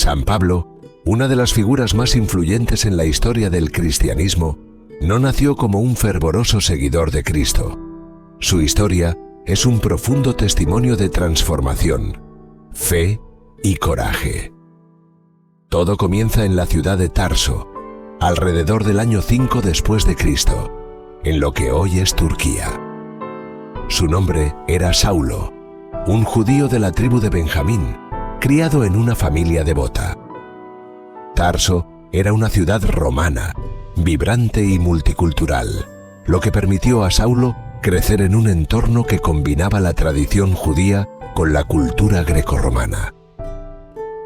San Pablo, una de las figuras más influyentes en la historia del cristianismo, no nació como un fervoroso seguidor de Cristo. Su historia es un profundo testimonio de transformación, fe y coraje. Todo comienza en la ciudad de Tarso, alrededor del año 5 después de Cristo, en lo que hoy es Turquía. Su nombre era Saulo, un judío de la tribu de Benjamín, criado en una familia devota. Tarso era una ciudad romana, vibrante y multicultural, lo que permitió a Saulo crecer en un entorno que combinaba la tradición judía con la cultura grecorromana.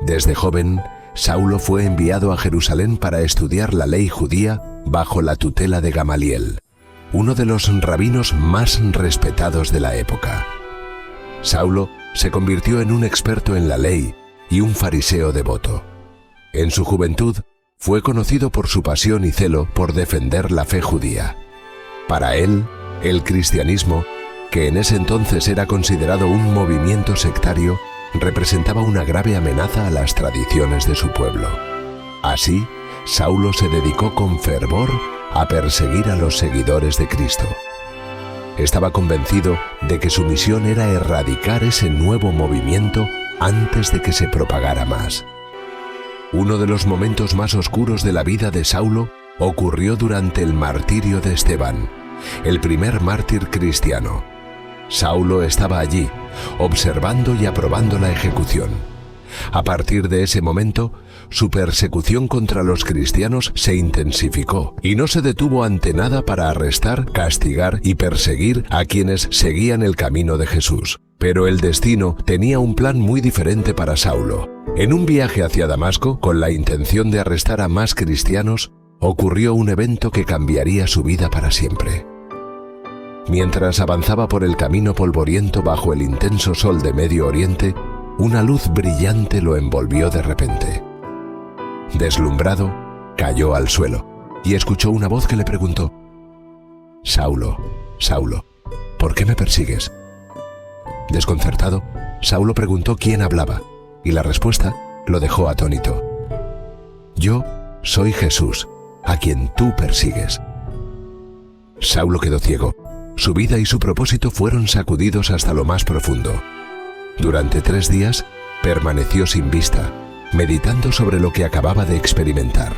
Desde joven, Saulo fue enviado a Jerusalén para estudiar la ley judía bajo la tutela de Gamaliel, uno de los rabinos más respetados de la época. Saulo se convirtió en un experto en la ley y un fariseo devoto. En su juventud, fue conocido por su pasión y celo por defender la fe judía. Para él, el cristianismo, que en ese entonces era considerado un movimiento sectario, representaba una grave amenaza a las tradiciones de su pueblo. Así, Saulo se dedicó con fervor a perseguir a los seguidores de Cristo. Estaba convencido de que su misión era erradicar ese nuevo movimiento antes de que se propagara más. Uno de los momentos más oscuros de la vida de Saulo ocurrió durante el martirio de Esteban, el primer mártir cristiano. Saulo estaba allí, observando y aprobando la ejecución. A partir de ese momento, su persecución contra los cristianos se intensificó y no se detuvo ante nada para arrestar, castigar y perseguir a quienes seguían el camino de Jesús. Pero el destino tenía un plan muy diferente para Saulo. En un viaje hacia Damasco, con la intención de arrestar a más cristianos, ocurrió un evento que cambiaría su vida para siempre. Mientras avanzaba por el camino polvoriento bajo el intenso sol de Medio Oriente, una luz brillante lo envolvió de repente. Deslumbrado, cayó al suelo y escuchó una voz que le preguntó: «Saulo, Saulo, ¿por qué me persigues?». Desconcertado, Saulo preguntó quién hablaba, y la respuesta lo dejó atónito. «Yo soy Jesús, a quien tú persigues». Saulo quedó ciego. Su vida y su propósito fueron sacudidos hasta lo más profundo. Durante 3 días, permaneció sin vista, meditando sobre lo que acababa de experimentar.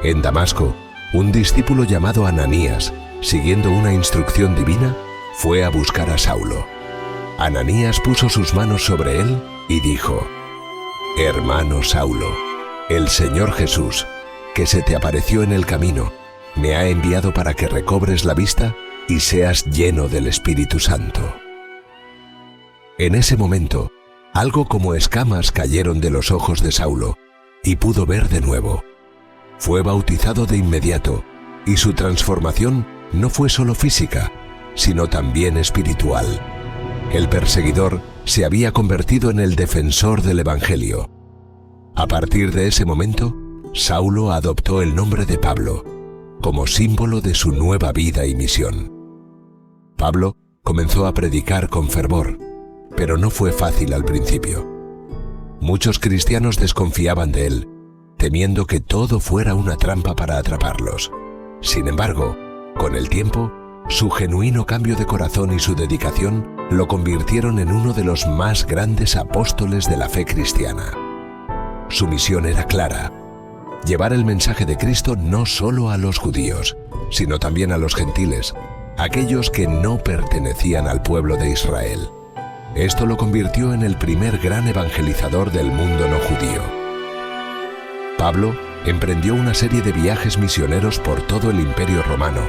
En Damasco, un discípulo llamado Ananías, siguiendo una instrucción divina, fue a buscar a Saulo. Ananías puso sus manos sobre él y dijo: «Hermano Saulo, el Señor Jesús, que se te apareció en el camino, me ha enviado para que recobres la vista y seas lleno del Espíritu Santo». En ese momento, algo como escamas cayeron de los ojos de Saulo y pudo ver de nuevo. Fue bautizado de inmediato y su transformación no fue solo física, sino también espiritual. El perseguidor se había convertido en el defensor del Evangelio. A partir de ese momento, Saulo adoptó el nombre de Pablo, como símbolo de su nueva vida y misión. Pablo comenzó a predicar con fervor, pero no fue fácil al principio. Muchos cristianos desconfiaban de él, temiendo que todo fuera una trampa para atraparlos. Sin embargo, con el tiempo, su genuino cambio de corazón y su dedicación lo convirtieron en uno de los más grandes apóstoles de la fe cristiana. Su misión era clara: llevar el mensaje de Cristo no solo a los judíos, sino también a los gentiles, aquellos que no pertenecían al pueblo de Israel. Esto lo convirtió en el primer gran evangelizador del mundo no judío. Pablo emprendió una serie de viajes misioneros por todo el Imperio Romano,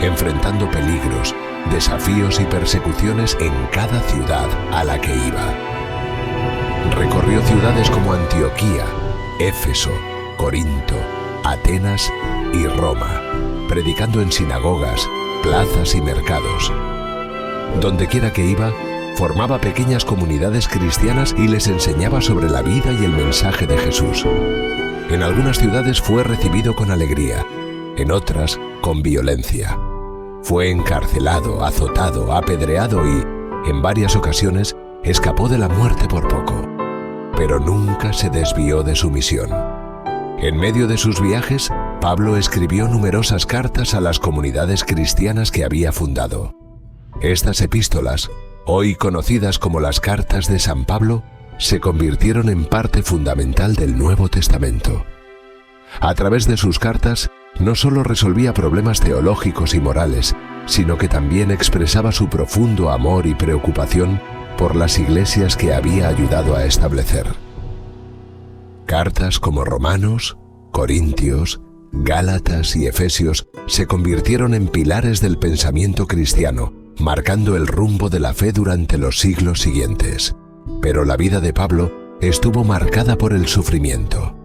enfrentando peligros, desafíos y persecuciones en cada ciudad a la que iba. Recorrió ciudades como Antioquía, Éfeso, Corinto, Atenas y Roma, predicando en sinagogas, plazas y mercados. Dondequiera que iba, formaba pequeñas comunidades cristianas y les enseñaba sobre la vida y el mensaje de Jesús. En algunas ciudades fue recibido con alegría, en otras con violencia. Fue encarcelado, azotado, apedreado y, en varias ocasiones, escapó de la muerte por poco. pero nunca se desvió de su misión. En medio de sus viajes, Pablo escribió numerosas cartas a las comunidades cristianas que había fundado. Estas epístolas, hoy conocidas como las Cartas de San Pablo, se convirtieron en parte fundamental del Nuevo Testamento. A través de sus cartas, no solo resolvía problemas teológicos y morales, sino que también expresaba su profundo amor y preocupación por las iglesias que había ayudado a establecer. Cartas como Romanos, Corintios, Gálatas y Efesios se convirtieron en pilares del pensamiento cristiano, marcando el rumbo de la fe durante los siglos siguientes. Pero la vida de Pablo estuvo marcada por el sufrimiento.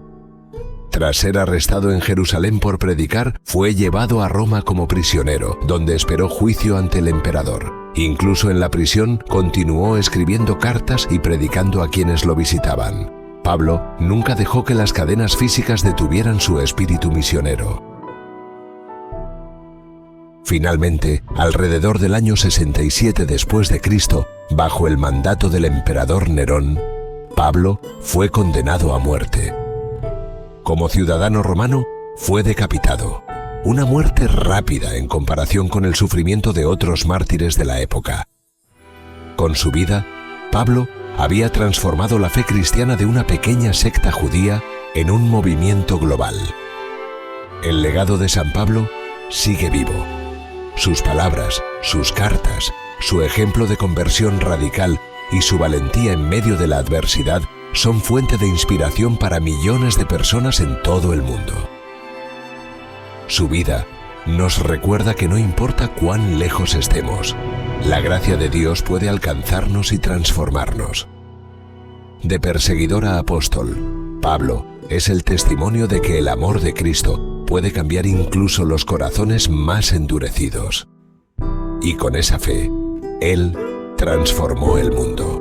Tras ser arrestado en Jerusalén por predicar, fue llevado a Roma como prisionero, donde esperó juicio ante el emperador. Incluso en la prisión continuó escribiendo cartas y predicando a quienes lo visitaban. Pablo nunca dejó que las cadenas físicas detuvieran su espíritu misionero. Finalmente, alrededor del año 67 después de Cristo, bajo el mandato del emperador Nerón, Pablo fue condenado a muerte. Como ciudadano romano, fue decapitado, una muerte rápida en comparación con el sufrimiento de otros mártires de la época. Con su vida, Pablo había transformado la fe cristiana de una pequeña secta judía en un movimiento global. El legado de San Pablo sigue vivo. Sus palabras, sus cartas, su ejemplo de conversión radical y su valentía en medio de la adversidad son fuente de inspiración para millones de personas en todo el mundo. Su vida nos recuerda que no importa cuán lejos estemos, la gracia de Dios puede alcanzarnos y transformarnos. De perseguidor a apóstol, Pablo es el testimonio de que el amor de Cristo puede cambiar incluso los corazones más endurecidos. Y con esa fe, él transformó el mundo.